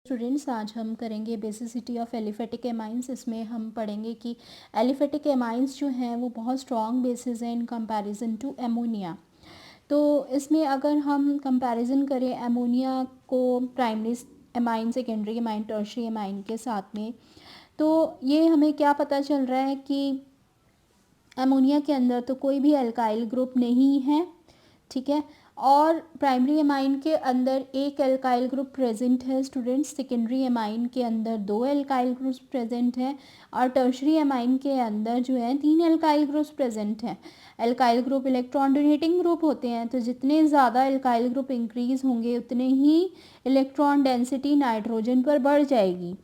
Students, आज हम करेंगे बेसिसिटी ऑफ एलिफेटिक एमाइंस। इसमें हम पढ़ेंगे कि एलिफेटिक एमाइंस जो हैं वो बहुत स्ट्रॉन्ग बेसिस हैं इन कंपैरिजन टू एमोनिया। तो इसमें अगर हम कंपैरिजन करें एमोनिया को primary amine, secondary amine, tertiary amine के साथ में, तो ये हमें क्या पता चल रहा है कि एमोनिया के अंदर तो कोई भी एल्काइल ग्रुप नहीं है, ठीक है। और प्राइमरी एमाइन के अंदर एक एल्काइल ग्रुप प्रेजेंट है स्टूडेंट्स, सेकेंडरी एमाइन के अंदर दो एल्काइल ग्रुप्स प्रेजेंट हैं, और टर्शरी एमाइन के अंदर जो है 3 एल्काइल ग्रुप्स प्रेजेंट हैं। Alkyl group electron donating group होते हैं, तो जितने ज़्यादा एल्काइल ग्रुप इंक्रीज होंगे उतने ही इलेक्ट्रॉन डेंसिटी नाइट्रोजन पर बढ़ जाएगी,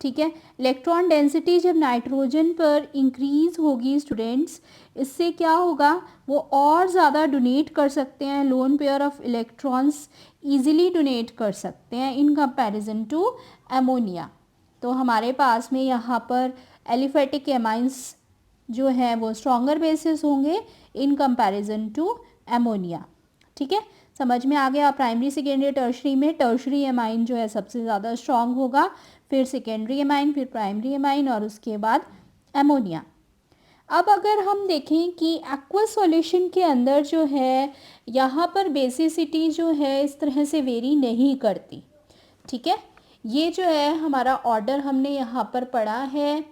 ठीक है। इलेक्ट्रॉन डेंसिटी जब नाइट्रोजन पर इंक्रीज होगी स्टूडेंट्स, इससे क्या होगा, वो और ज़्यादा डोनेट कर सकते हैं, lone pair of electrons easily donate कर सकते हैं इन कंपैरिजन टू एमोनिया। तो हमारे पास में यहाँ पर एलिफेटिक एमाइंस जो है वो स्ट्रॉन्गर बेसिस होंगे इन कंपैरिजन टू एमोनिया, ठीक है। समझ में आ गया। प्राइमरी, सेकेंडरी, टर्शरी में टर्शरी एमाइन जो है सबसे ज़्यादा स्ट्रॉन्ग होगा, फिर सेकेंडरी एमाइन, फिर प्राइमरी एमाइन और उसके बाद एमोनिया। अब अगर हम देखें कि एक्वस सॉल्यूशन के अंदर जो है यहाँ पर बेसिसिटी जो है इस तरह से वेरी नहीं करती, ठीक है। ये जो है हमारा ऑर्डर हमने यहाँ पर पढ़ा है।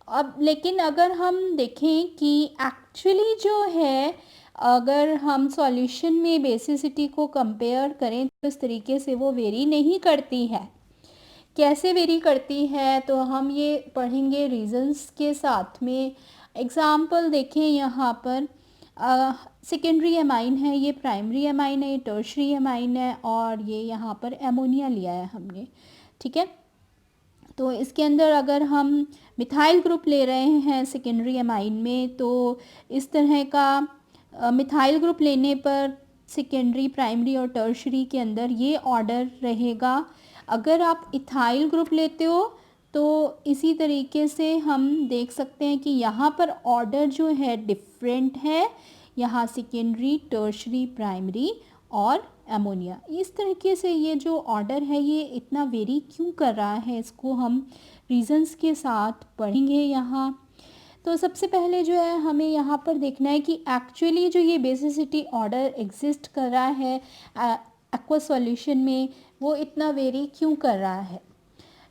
अब लेकिन अगर हम देखें कि एक्चुअली जो है अगर हम सॉल्यूशन में बेसिसिटी को कंपेयर करें तो इस तरीके से वो वेरी नहीं करती है। कैसे वेरी करती है तो हम ये पढ़ेंगे रीजंस के साथ में। एग्जाम्पल देखें, यहाँ पर सेकेंडरी एमाइन है, ये प्राइमरी एमाइन है, ये टर्शरी एमाइन है, और ये यहाँ पर एमोनिया लिया है हमने, ठीक है। तो इसके अंदर अगर हम मिथाइल ग्रुप ले रहे हैं सेकेंडरी एमाइन में, तो इस तरह का मिथाइल ग्रुप लेने पर सेकेंडरी, प्राइमरी और टर्शरी के अंदर ये ऑर्डर रहेगा। अगर आप इथाइल ग्रुप लेते हो तो इसी तरीके से हम देख सकते हैं कि यहाँ पर ऑर्डर जो है डिफरेंट है, यहाँ सेकेंडरी, टर्शरी, प्राइमरी और एमोनिया। इस तरीके से ये जो ऑर्डर है ये इतना वेरी क्यों कर रहा है, इसको हम रीजंस के साथ पढ़ेंगे यहाँ। तो सबसे पहले जो है हमें यहाँ पर देखना है कि एक्चुअली जो ये बेसिसिटी ऑर्डर एग्जिस्ट कर रहा है एक्वस सॉल्यूशन में, वो इतना वेरी क्यों कर रहा है।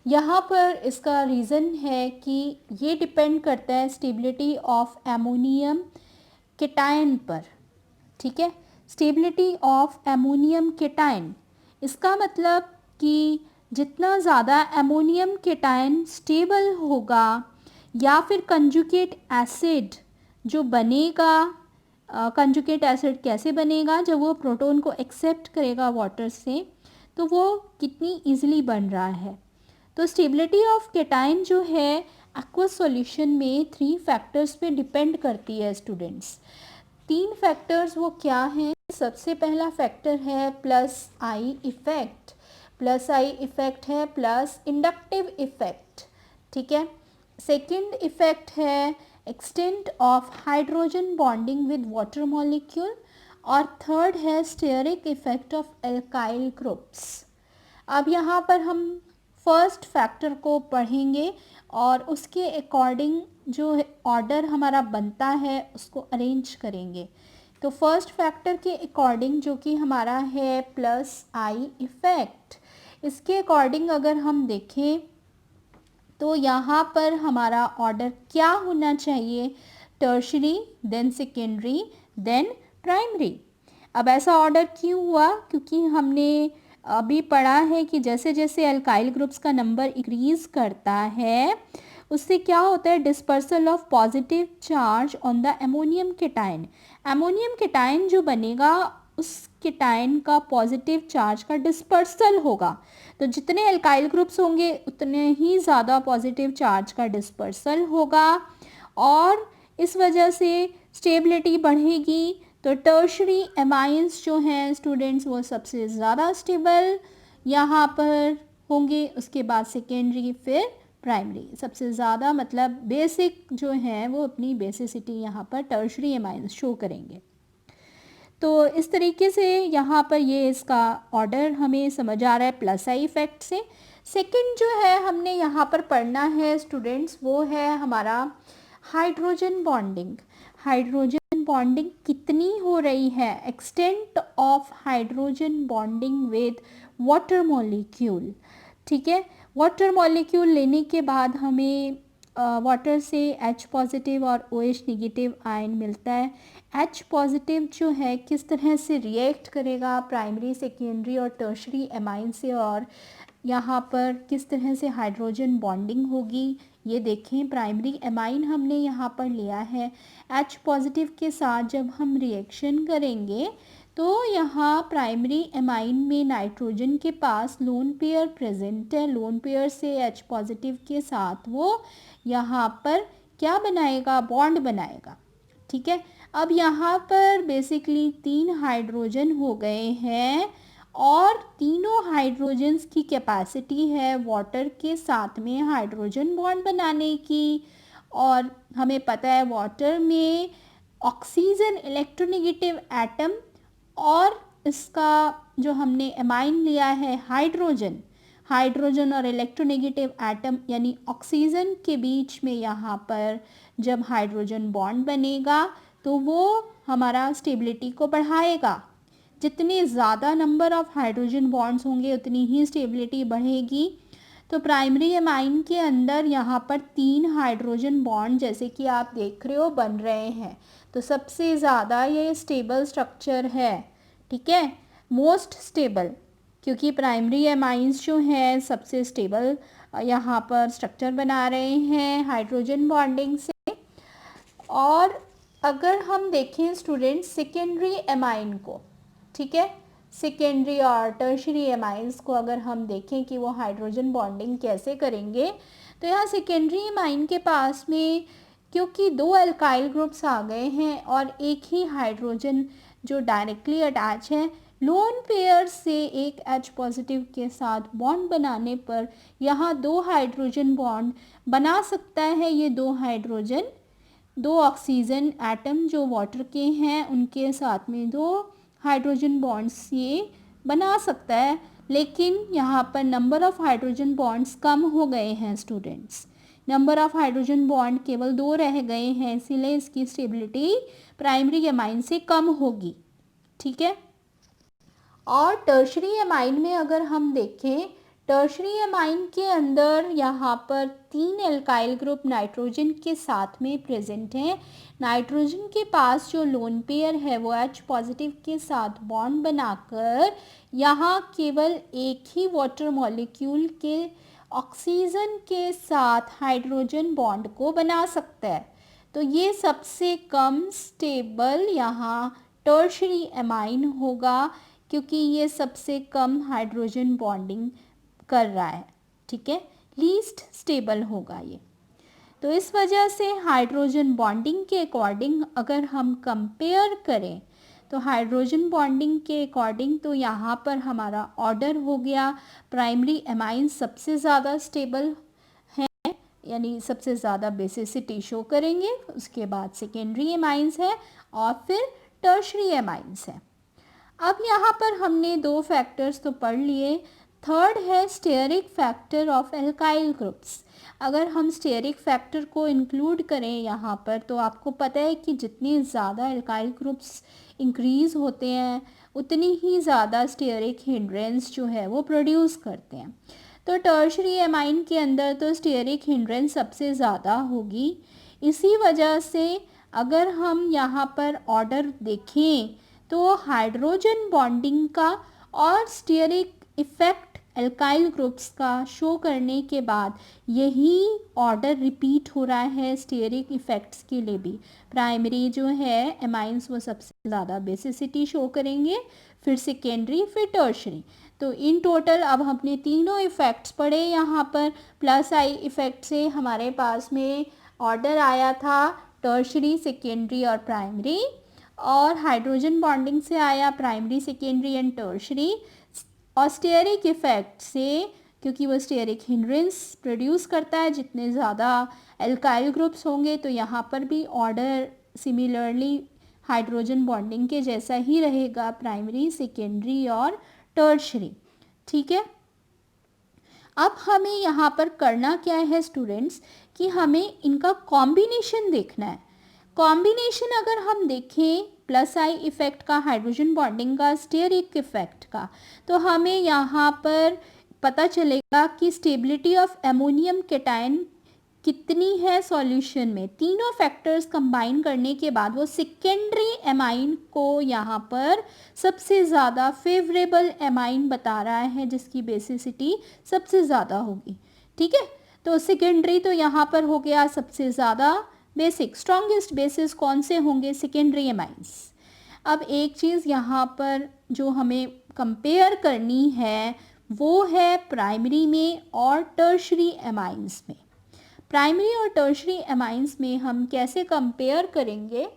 यहाँ पर इसका रीज़न है कि ये डिपेंड करता है स्टेबिलिटी ऑफ एमोनियम केटायन पर, ठीक है। स्टेबिलिटी ऑफ एमोनियम केटायन, इसका मतलब कि जितना ज़्यादा एमोनियम केटायन स्टेबल होगा या फिर कंजुगेट एसिड जो बनेगा, कंजुगेट एसिड कैसे बनेगा, जब वो प्रोटॉन को एक्सेप्ट करेगा वाटर से, तो वो कितनी इजीली बन रहा है। तो स्टेबिलिटी ऑफ केटायन जो है एक्वस सॉल्यूशन में 3 फैक्टर्स पे डिपेंड करती है स्टूडेंट्स। 3 फैक्टर्स वो क्या हैं। सबसे पहला फैक्टर है plus I effect. Plus I effect है प्लस इंडक्टिव इफ़ेक्ट, ठीक है। सेकंड इफ़ेक्ट है extent of hydrogen bonding with water molecule, और थर्ड है steric effect of alkyl groups. अब यहाँ पर हम फर्स्ट फैक्टर को पढ़ेंगे और उसके अकॉर्डिंग जो ऑर्डर हमारा बनता है उसको अरेंज करेंगे। तो फर्स्ट फैक्टर के अकॉर्डिंग जो कि हमारा है प्लस आई इफ़ेक्ट, इसके अकॉर्डिंग अगर हम देखें तो यहाँ पर हमारा ऑर्डर क्या होना चाहिए, tertiary, then secondary, then primary. अब ऐसा ऑर्डर क्यों हुआ, क्योंकि हमने अभी पढ़ा है कि जैसे जैसे अल्काइल ग्रुप्स का नंबर इंक्रीज करता है उससे क्या होता है, dispersal of positive charge on the ammonium cation. Ammonium cation जो बनेगा उस केटायन का पॉजिटिव चार्ज का डिस्पर्सल होगा। तो जितने अल्काइल ग्रुप्स होंगे उतने ही ज़्यादा पॉजिटिव चार्ज का डिस्पर्सल होगा, और इस वजह से स्टेबिलिटी बढ़ेगी। तो टर्शरी एमाइंस जो हैं स्टूडेंट्स वो सबसे ज़्यादा स्टेबल यहाँ पर होंगे, उसके बाद सेकेंडरी, फिर प्राइमरी। सबसे ज़्यादा मतलब बेसिक जो हैं वो अपनी बेसिसिटी यहाँ पर टर्शरी एमाइंस शो करेंगे। तो इस तरीके से यहाँ पर ये इसका ऑर्डर हमें समझ आ रहा है प्लस आई इफ़ेक्ट से। सेकंड जो है हमने यहाँ पर पढ़ना है स्टूडेंट्स, वो है हमारा हाइड्रोजन बॉन्डिंग। हाइड्रोजन बॉन्डिंग कितनी हो रही है, extent of hydrogen bonding with water molecule. ठीक है, वाटर मॉलिक्यूल लेने के बाद हमें वाटर से H पॉजिटिव और OH निगेटिव आयन मिलता है। H पॉजिटिव जो है किस तरह से रिएक्ट करेगा प्राइमरी, सेकेंडरी और टर्शरी एमाइन से, और यहाँ पर किस तरह से हाइड्रोजन बॉन्डिंग होगी ये देखें। प्राइमरी एमाइन हमने यहाँ पर लिया है, H पॉजिटिव के साथ जब हम रिएक्शन करेंगे तो यहाँ प्राइमरी एमाइन में नाइट्रोजन के पास लोन पेयर प्रेजेंट है। लोन पेयर से H पॉजिटिव के साथ वो यहाँ पर क्या बनाएगा, बॉन्ड बनाएगा। ठीक है, अब यहाँ पर बेसिकली 3 हाइड्रोजन हो गए हैं और तीनों हाइड्रोजन्स की कैपेसिटी है वाटर के साथ में हाइड्रोजन बॉन्ड बनाने की। और हमें पता है वाटर में ऑक्सीजन इलेक्ट्रोनेगेटिव एटम और इसका जो हमने एमाइन लिया है हाइड्रोजन, हाइड्रोजन और इलेक्ट्रोनेगेटिव एटम यानी ऑक्सीजन के बीच में यहाँ पर जब हाइड्रोजन बॉन्ड बनेगा तो वो हमारा स्टेबिलिटी को बढ़ाएगा। जितने ज़्यादा नंबर ऑफ हाइड्रोजन बॉन्ड्स होंगे उतनी ही स्टेबिलिटी बढ़ेगी। तो प्राइमरी एमाइन के अंदर यहाँ पर 3 हाइड्रोजन बॉन्ड जैसे कि आप देख रहे हो बन रहे हैं। तो सबसे ज़्यादा ये स्टेबल स्ट्रक्चर है। ठीक है, मोस्ट स्टेबल, क्योंकि प्राइमरी एमाइंस जो हैं सबसे स्टेबल यहाँ पर स्ट्रक्चर बना रहे हैं हाइड्रोजन बॉन्डिंग से। और अगर हम देखें स्टूडेंट्स सेकेंडरी एमाइन को, ठीक है, सेकेंडरी और टर्शरी एमाइंस को अगर हम देखें कि वो हाइड्रोजन बॉन्डिंग कैसे करेंगे, तो यहाँ सेकेंडरी एमाइन के पास में क्योंकि 2 अल्काइल ग्रुप्स आ गए हैं और एक ही हाइड्रोजन जो डायरेक्टली अटैच है, लोन पेयर से एक H पॉजिटिव के साथ बॉन्ड बनाने पर यहाँ 2 हाइड्रोजन बॉन्ड बना सकता है। ये 2 हाइड्रोजन, 2 ऑक्सीजन एटम जो वाटर के हैं उनके साथ में 2 हाइड्रोजन बॉन्ड्स ये बना सकता है। लेकिन यहाँ पर नंबर ऑफ़ हाइड्रोजन बॉन्ड्स कम हो गए हैं students, number of hydrogen bond केवल 2 रह गए हैं, इसीलिए इसकी स्टेबिलिटी प्राइमरी एमाइन से कम होगी। ठीक है, और टर्शरी एमाइन में अगर हम देखें, टर्शरी एमाइन के अंदर यहाँ पर 3 एल्काइल ग्रुप नाइट्रोजन के साथ में प्रेजेंट हैं। नाइट्रोजन के पास जो लोन पेयर है वो H पॉजिटिव के साथ बॉन्ड बनाकर यहाँ केवल एक ही वाटर मॉलिक्यूल के ऑक्सीजन के साथ हाइड्रोजन बॉन्ड को बना सकता है। तो ये सबसे कम स्टेबल यहाँ टर्शरी एमाइन होगा, क्योंकि ये सबसे कम हाइड्रोजन बॉन्डिंग कर रहा है। ठीक है, लीस्ट स्टेबल होगा ये। तो इस वजह से हाइड्रोजन बॉन्डिंग के अकॉर्डिंग अगर हम कंपेयर करें तो हाइड्रोजन बॉन्डिंग के अकॉर्डिंग तो यहाँ पर हमारा ऑर्डर हो गया, प्राइमरी एमाइन सबसे ज़्यादा स्टेबल है यानी सबसे ज़्यादा बेसिसिटी शो करेंगे, उसके बाद सेकेंडरी एमाइंस है और फिर टर्शरी एमाइंस है। अब यहाँ पर हमने 2 फैक्टर्स तो पढ़ लिए। थर्ड है steric factor of alkyl groups. अगर हम स्टेरिक फैक्टर को इंक्लूड करें यहाँ पर तो आपको पता है कि जितने ज़्यादा एल्काइल ग्रुप्स इंक्रीज़ होते हैं उतनी ही ज़्यादा स्टेरिक हिंड्रेंस जो है वो प्रोड्यूस करते हैं। तो टर्शरी एमाइन के अंदर तो स्टेरिक हिंड्रेंस सबसे ज़्यादा होगी। इसी वजह से अगर हम यहाँ पर ऑर्डर देखें तो हाइड्रोजन बॉन्डिंग का और स्टेरिक इफ़ेक्ट एल्काइल ग्रुप्स का शो करने के बाद यही ऑर्डर रिपीट हो रहा है स्टेरिक इफ़ेक्ट्स के लिए भी। प्राइमरी जो है एमाइंस वो सबसे ज़्यादा बेसिसिटी शो करेंगे, फिर सेकेंडरी, फिर टर्शरी। तो इन टोटल अब हमने तीनों इफ़ेक्ट्स पढ़े। यहाँ पर प्लस आई इफ़ेक्ट से हमारे पास में ऑर्डर आया था टर्शरी, सेकेंडरी और प्राइमरी, और हाइड्रोजन बॉन्डिंग से आया प्राइमरी, सेकेंडरी एंड टर्शरी। और स्टेरिक इफ़ेक्ट से, क्योंकि वो स्टेरिक हिंड्रेंस प्रोड्यूस करता है, जितने ज़्यादा एल्काइल ग्रुप्स होंगे तो यहाँ पर भी ऑर्डर सिमिलरली हाइड्रोजन बॉन्डिंग के जैसा ही रहेगा, प्राइमरी, सेकेंडरी और टर्शरी। ठीक है, अब हमें यहाँ पर करना क्या है स्टूडेंट्स, कि हमें इनका कॉम्बिनेशन देखना है। कॉम्बिनेशन अगर हम देखें प्लस आई इफ़ेक्ट का, हाइड्रोजन बॉन्डिंग का, स्टेरिक इफ़ेक्ट का, तो हमें यहाँ पर पता चलेगा कि स्टेबिलिटी ऑफ एमोनियम केटायन कितनी है सॉल्यूशन में। तीनों फैक्टर्स कंबाइन करने के बाद वो सेकेंडरी एमाइन को यहाँ पर सबसे ज़्यादा फेवरेबल एमाइन बता रहा है, जिसकी बेसिसिटी सबसे ज़्यादा होगी। ठीक है, तो सेकेंडरी तो यहाँ पर हो गया सबसे ज़्यादा बेसिक। स्ट्रॉन्गेस्ट बेसिस कौन से होंगे? Secondary amines. अब एक चीज़ यहाँ पर जो हमें कंपेयर करनी है वो है प्राइमरी में और टर्शरी एमाइंस में। प्राइमरी और टर्शरी एमाइंस में हम कैसे कंपेयर करेंगे?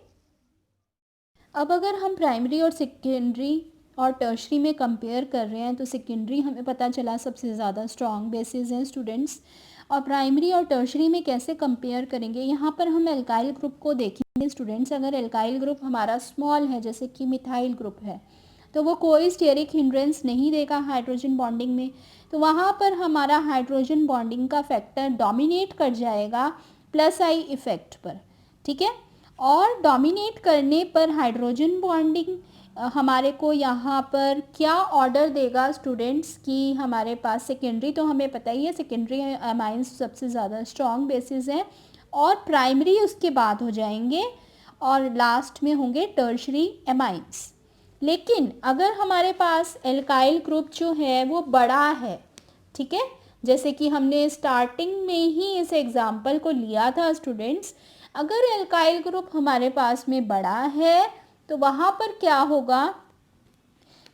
अब अगर हम प्राइमरी और सेकेंडरी और टर्शरी में कंपेयर कर रहे हैं तो सेकेंडरी हमें पता चला सबसे ज़्यादा स्ट्रॉन्ग बेसिस हैं स्टूडेंट्स। और प्राइमरी और टर्शरी में कैसे कंपेयर करेंगे? यहाँ पर हम एल्काइल ग्रुप को देखेंगे स्टूडेंट्स। अगर एल्काइल ग्रुप हमारा स्मॉल है, जैसे कि मिथाइल ग्रुप है, तो वो कोई स्टेरिक हिंड्रेंस नहीं देगा हाइड्रोजन बॉन्डिंग में, तो वहाँ पर हमारा हाइड्रोजन बॉन्डिंग का फैक्टर डोमिनेट कर जाएगा प्लस आई इफ़ेक्ट पर। ठीक है, और डोमिनेट करने पर हाइड्रोजन बॉन्डिंग हमारे को यहाँ पर क्या ऑर्डर देगा स्टूडेंट्स, कि हमारे पास सेकेंडरी तो हमें पता ही है, सेकेंडरी अमाइंस सबसे ज़्यादा स्ट्रॉन्ग बेसिस हैं, और प्राइमरी उसके बाद हो जाएंगे, और लास्ट में होंगे टर्शरी एमाइंस। लेकिन अगर हमारे पास एल्काइल ग्रुप जो है वो बड़ा है, ठीक है, जैसे कि हमने स्टार्टिंग में ही इस एग्जाम्पल को लिया था स्टूडेंट्स, अगर एल्काइल ग्रुप हमारे पास में बड़ा है तो वहाँ पर क्या होगा?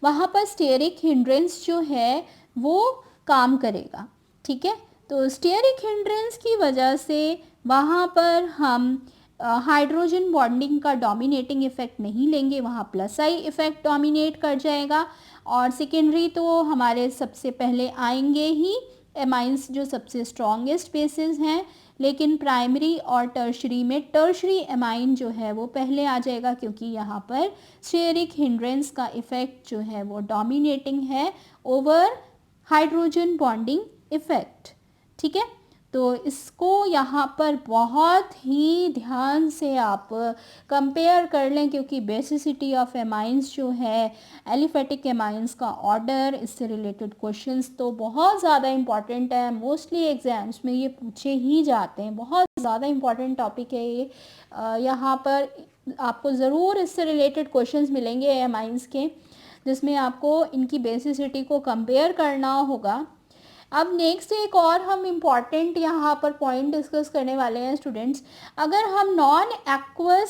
वहाँ पर स्टेरिक हिंड्रेंस जो है वो काम करेगा। ठीक है, तो स्टेरिक हिंड्रेंस की वजह से वहाँ पर हम हाइड्रोजन बॉन्डिंग का डोमिनेटिंग इफ़ेक्ट नहीं लेंगे, वहाँ प्लस आई इफ़ेक्ट डोमिनेट कर जाएगा। और सेकेंडरी तो हमारे सबसे पहले आएंगे ही एमाइंस जो सबसे स्ट्रॉन्गेस्ट बेसिस हैं, लेकिन प्राइमरी और टर्शरी में टर्शरी एमाइन जो है वो पहले आ जाएगा, क्योंकि यहाँ पर स्टेरिक हिंड्रेंस का इफ़ेक्ट जो है वो डोमिनेटिंग है ओवर हाइड्रोजन बॉन्डिंग इफ़ेक्ट। ठीक है, तो इसको यहाँ पर बहुत ही ध्यान से आप कंपेयर कर लें, क्योंकि बेसिसिटी ऑफ एमाइंस जो है, एलिफेटिक एमाइंस का ऑर्डर, इससे रिलेटेड क्वेश्चंस तो बहुत ज़्यादा इंपॉर्टेंट है। मोस्टली एग्जाम्स में ये पूछे ही जाते हैं, बहुत ज़्यादा इंपॉर्टेंट टॉपिक है ये। यहाँ पर आपको ज़रूर इससे रिलेटेड क्वेश्चंस मिलेंगे एमाइंस के, जिसमें आपको इनकी बेसिसिटी को कंपेयर करना होगा। अब नेक्स्ट एक और हम इम्पॉर्टेंट यहाँ पर पॉइंट डिस्कस करने वाले हैं स्टूडेंट्स। अगर हम नॉन एक्वस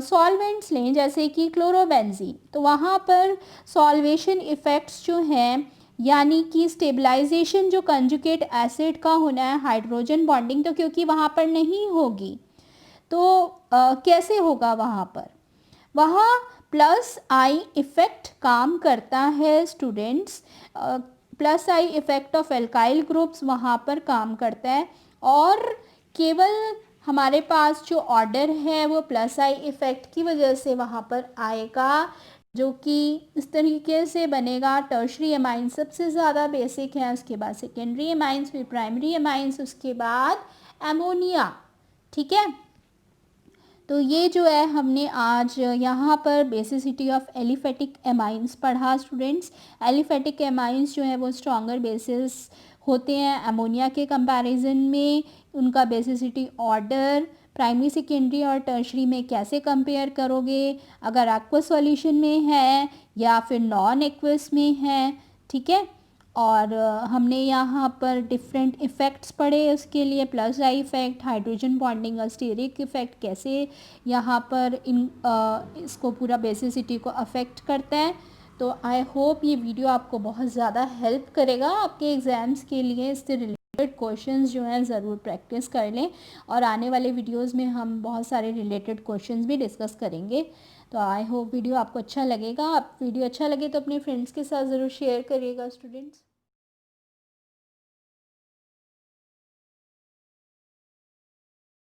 सॉल्वेंट्स लें, जैसे कि क्लोरोबेंजीन, तो वहाँ पर सॉल्वेशन इफ़ेक्ट्स जो हैं, यानी कि स्टेबलाइजेशन जो कंजुगेट एसिड का होना है, हाइड्रोजन बॉन्डिंग तो क्योंकि वहाँ पर नहीं होगी, तो कैसे होगा? वहाँ पर वहाँ प्लस आई इफ़ेक्ट काम करता है students. Plus I effect of alkyl groups वहाँ पर काम करता है, और केवल हमारे पास जो ऑर्डर है वो प्लस आई इफ़ेक्ट की वजह से वहाँ पर आएगा, जो कि इस तरीके से बनेगा। टर्शरी एमाइन सबसे ज़्यादा बेसिक है, उसके बाद सेकेंडरी एमाइंस, फिर प्राइमरी एमाइंस, उसके बाद एमोनिया। ठीक है, तो ये जो है हमने आज यहाँ पर बेसिसिटी ऑफ एलिफेटिक एमाइंस पढ़ा स्टूडेंट्स। एलिफेटिक एमाइंस जो है वो स्ट्रॉन्गर बेसिस होते हैं अमोनिया के कंपैरिजन में। उनका बेसिसिटी ऑर्डर प्राइमरी, सेकेंडरी और टर्शरी में कैसे कंपेयर करोगे, अगर एक्वस सॉल्यूशन में है या फिर नॉन एक्वस में है। ठीक है, और हमने यहाँ पर डिफरेंट इफ़ेक्ट्स पढ़े उसके लिए, plus I effect, hydrogen bonding और स्टेरिक इफ़ेक्ट कैसे यहाँ पर इसको पूरा बेसिसिटी को अफेक्ट करता है। तो आई होप ये वीडियो आपको बहुत ज़्यादा हेल्प करेगा आपके एग्ज़ाम्स के लिए। इससे रिलेटेड क्वेश्चंस जो हैं ज़रूर प्रैक्टिस कर लें, और आने वाले वीडियोज़ में हम बहुत सारे रिलेटेड क्वेश्चंस भी डिस्कस करेंगे। तो आई होप वीडियो आपको अच्छा लगेगा। आप वीडियो अच्छा लगे तो अपने फ्रेंड्स के साथ ज़रूर शेयर करिएगा स्टूडेंट्स।